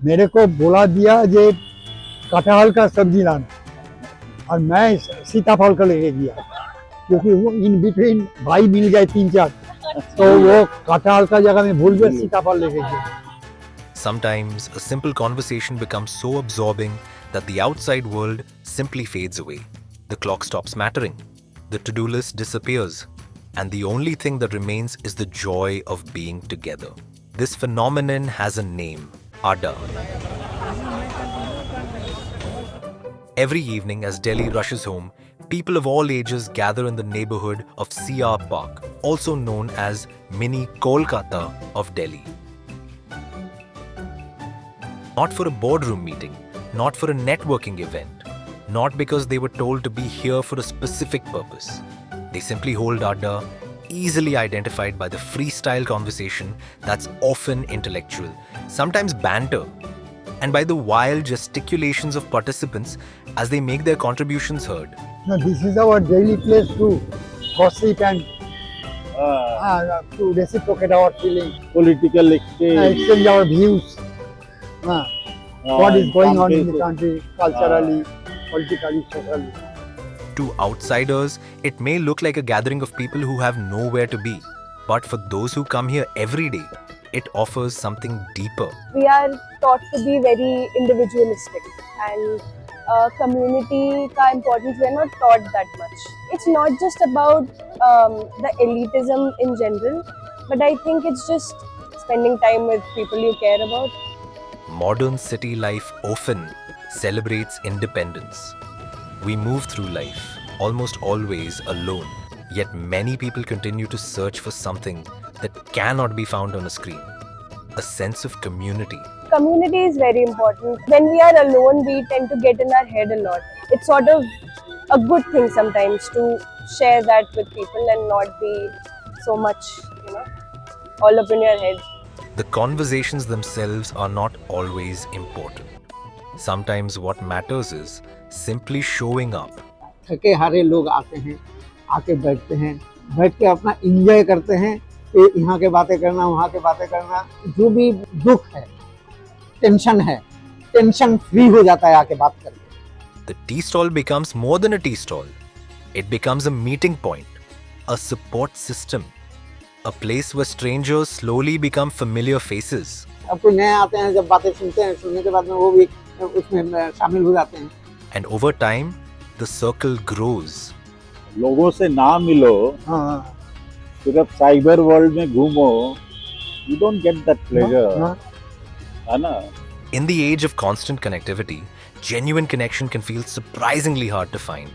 मेरे को बोला दिया जे कटहल का सब्जी लाना और मैं सीताफल का लेके गया, क्योंकि वो इन बिटवीन भाई मिल गए 3-4, तो वो कटहल का जगह में भूल गए सीताफल लेके गया. Sometimes a simple conversation becomes so absorbing that the outside world simply fades away. The clock stops mattering, the to-do list disappears, and the only thing that remains is the joy of being together. This phenomenon has a name, Adda. Every evening as Delhi rushes home, people of all ages gather in the neighborhood of CR Park, also known as Mini Kolkata of Delhi. Not for a boardroom meeting, not for a networking event, not because they were told to be here for a specific purpose. They simply hold Adda, easily identified by the freestyle conversation that's often intellectual, sometimes banter, and by the wild gesticulations of participants as they make their contributions heard. No, this is our daily place to gossip and to reciprocate our feelings, political exchange our views. What is going on in the country, culturally, politically, socially. To outsiders, it may look like a gathering of people who have nowhere to be. But for those who come here every day, it offers something deeper. We are taught to be very individualistic, and community ka importance we are not taught that much. It's not just about the elitism in general, but I think it's just spending time with people you care about. Modern city life often celebrates independence. We move through life, almost always alone, yet many people continue to search for something that cannot be found on a screen. A sense of community. Community is very important. When we are alone, we tend to get in our head a lot. It's sort of a good thing sometimes to share that with people and not be so much, all up in your head. The conversations themselves are not always important. Sometimes what matters is simply showing up. थके हारे लोग आते हैं, आके बैठते हैं, बैठ के अपना इंजॉय करते हैं, यहाँ के बातें करना, वहाँ के बातें करना, जो भी दुख है, टेंशन फ्री हो जाता है आके बात करके. The tea stall becomes more than a tea stall. It becomes a meeting point, a support system, a place where strangers slowly become familiar faces. अब कोई नए आते हैं, जब बातें सुनते हैं, सुनने के बाद में वो भी उसमें शामिल हो जाते हैं. And over time, the circle grows. लोगों से ना मिलो, सिर्फ साइबर वर्ल्ड में घूमो, you don't get that pleasure. है ना? In the age of constant connectivity, genuine connection can feel surprisingly hard to find.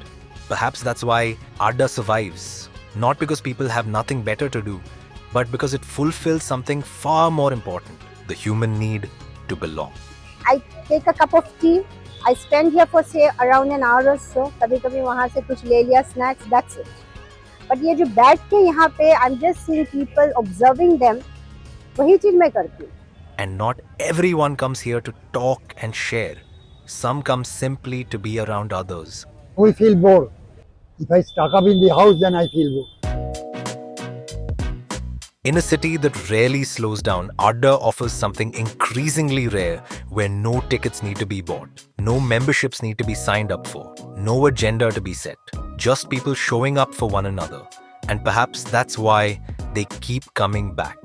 Perhaps that's why Adda survives. Not because people have nothing better to do, but because it fulfills something far more important, the human need to belong. I take a cup of tea. I spend here for say around an hour or so. कभी-कभी वहाँ से कुछ ले लिया snacks, that's it. But ये जो बैठ के यहाँ पे I'm just seeing people, observing them, वही चीज मैं करती हूँ. And not everyone comes here to talk and share. Some come simply to be around others. We feel bored. If I stuck up in the house, then I feel bored. In a city that rarely slows down, Adda offers something increasingly rare where no tickets need to be bought, no memberships need to be signed up for, no agenda to be set, just people showing up for one another. And perhaps that's why they keep coming back.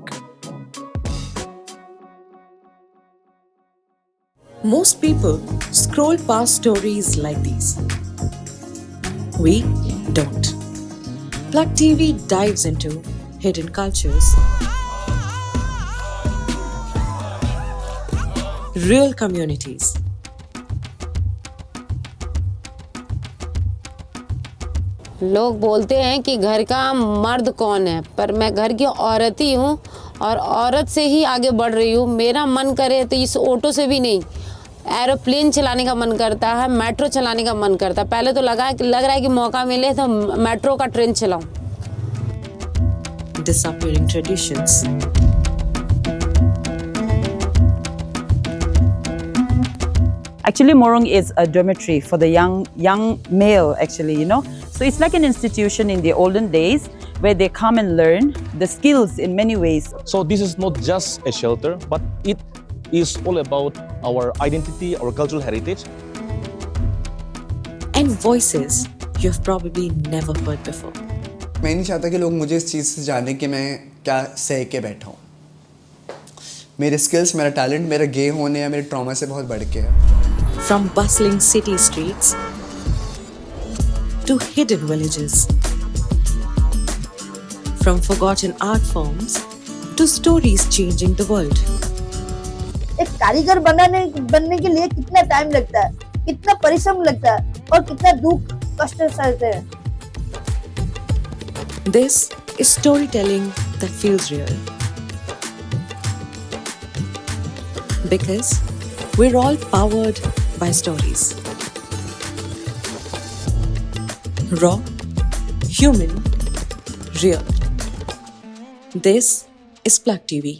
Most people scroll past stories like these. We don't. Plug TV dives into hidden cultures, real communities, लोग बोलते हैं कि घर का मर्द कौन है, पर मैं घर की औरत ही हूँ और औरत से ही आगे बढ़ रही हूँ. मेरा मन करे तो इस ऑटो से भी नहीं, एरोप्लेन चलाने का मन करता है, मेट्रो चलाने का मन करता है. पहले तो लग रहा है कि मौका मिले तो मेट्रो का train चलाऊं. disappearing traditions, Actually, Morung is a dormitory for the young male, actually, So it's like an institution in the olden days where they come and learn the skills in many ways. So this is not just a shelter, but it is all about our identity, our cultural heritage. And voices you have probably never heard before. मैं नहीं चाहता कि लोग मुझे इस चीज़ से जाने कि मैं क्या सह के बैठा हूँ. मेरे स्किल्स, मेरा टैलेंट, मेरा गे होने या मेरे ट्रॉमा से बहुत बढ़ के है. From bustling city streets to hidden villages, from forgotten art forms to stories changing the world. एक कारीगर बनने के लिए कितना टाइम लगता है, कितना परिश्रम लगता है और कितना दुख कष्ट सहते हैं. This is storytelling that feels real. Because we're all powered by stories. Raw, human, real. This is Plug TV.